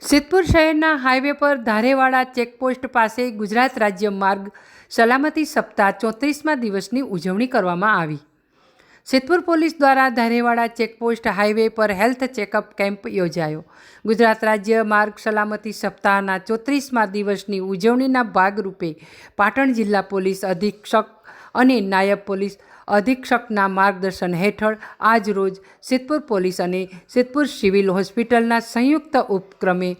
સિદ્ધપુર શહેરના હાઈવે પર ધારેવાડા ચેકપોસ્ટ પાસે ગુજરાત રાજ્ય માર્ગ સલામતી સપ્તાહ 34મા દિવસની ઉજવણી કરવામાં આવી। સિદ્ધપુર પોલીસ દ્વારા ધારેવાડા ચેકપોસ્ટ હાઈવે પર હેલ્થ ચેકઅપ કેમ્પ યોજાયો। ગુજરાત રાજ્ય માર્ગ સલામતી સપ્તાહના 34મા દિવસની ઉજવણીના ભાગરૂપે પાટણ જિલ્લા પોલીસ અધિક્ષક અને નાયબ પોલીસ અધિક્ષકના માર્ગદર્શન હેઠળ આજ રોજ સિદ્ધપુર પોલીસ અને સિદ્ધપુર સિવિલ હોસ્પિટલના સંયુક્ત ઉપક્રમે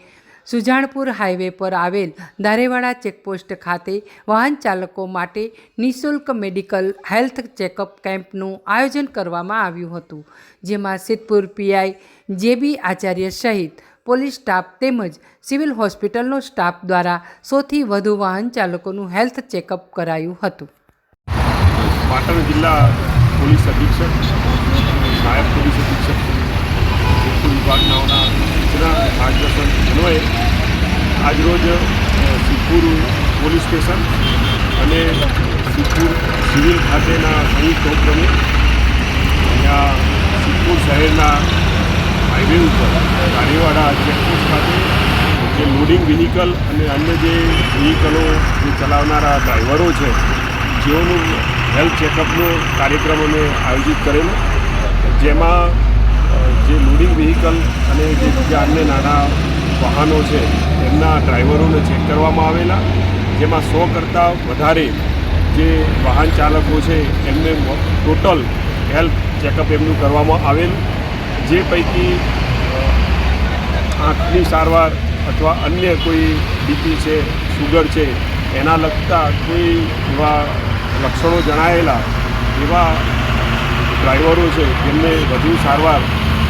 સુજાણપુર હાઈવે પર આવેલ ધારેવાડા ચેકપોસ્ટ ખાતે વાહન ચાલકો માટે નિઃશુલ્ક મેડિકલ હેલ્થ ચેકઅપ કેમ્પનું આયોજન કરવામાં આવ્યું હતું, જેમાં સિદ્ધપુર પીઆઈ જેબી આચાર્ય સહિત પોલીસ સ્ટાફ તેમજ સિવિલ હોસ્પિટલનો સ્ટાફ દ્વારા 100થી વધુ વાહન ચાલકોનું હેલ્થ ચેકઅપ કરાયું હતું। પાટણ જિલ્લા પોલીસ અધિક્ષક, નાયબ પોલીસ અધિક્ષક, સિદ્ધપુર વિભાગના સૂચના માર્ગદર્શન અન્વયે આજરોજ સિદ્ધપુર પોલીસ સ્ટેશન અને સિદ્ધપુર સિવિલ ખાતેના સંયુક્ત ઉપક્રમે અહીંયા સિદ્ધપુર શહેરના હાઈવે ઉપર ધારેવાડા ચેકપોસ્ટ ખાતે જે લોડિંગ વ્હીકલ અને અન્ય જે વ્હીકલો જે ચલાવનારા ડ્રાઈવરો છે જેઓનું હેલ્થ ચેકઅપનો કાર્યક્રમ અમે આયોજિત કરેલો, જેમાં જે લોડિંગ વ્હીકલ અને જે બીજા અન્ય નાના વાહનો છે એમના ડ્રાઈવરોને ચેક કરવામાં આવેલા, જેમાં 100 કરતાં વધારે જે વાહન ચાલકો છે એમને ટોટલ હેલ્થ ચેકઅપ એમનું કરવામાં આવેલું, જે પૈકી આંખની સારવાર અથવા અન્ય કોઈ બીપી છે, શુગર છે એના લગતા કોઈ એવા લક્ષણો જણાયેલા એવા ડ્રાઈવરો છે જેમને વધુ સારવાર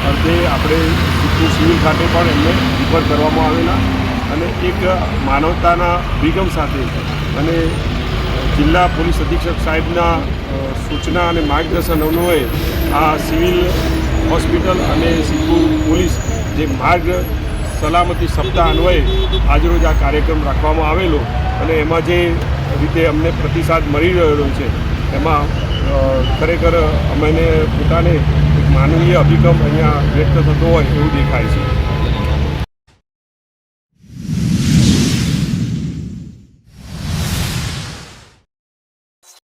અર્થે આપણે સિદ્ધપુર સિવિલ ખાતે પણ એમને રિફર કરવામાં આવેલા અને એક માનવતાના અભિગમ સાથે અને જિલ્લા પોલીસ અધિક્ષક સાહેબના સૂચના અને માર્ગદર્શન અન્વયે આ સિવિલ હોસ્પિટલ અને સિદ્ધપુર પોલીસ જે માર્ગ સલામતી સપ્તાહ અન્વયે આજરોજ આ કાર્યક્રમ રાખવામાં આવેલો અને એમાં જે રીતે અમને પ્રતિસાદ મળી રહ્યો છે એમાં ખરેખર અમને પોતાને એક માનવીય અભિગમ અહીંયા વ્યક્ત થતો હોય એવું દેખાય છે।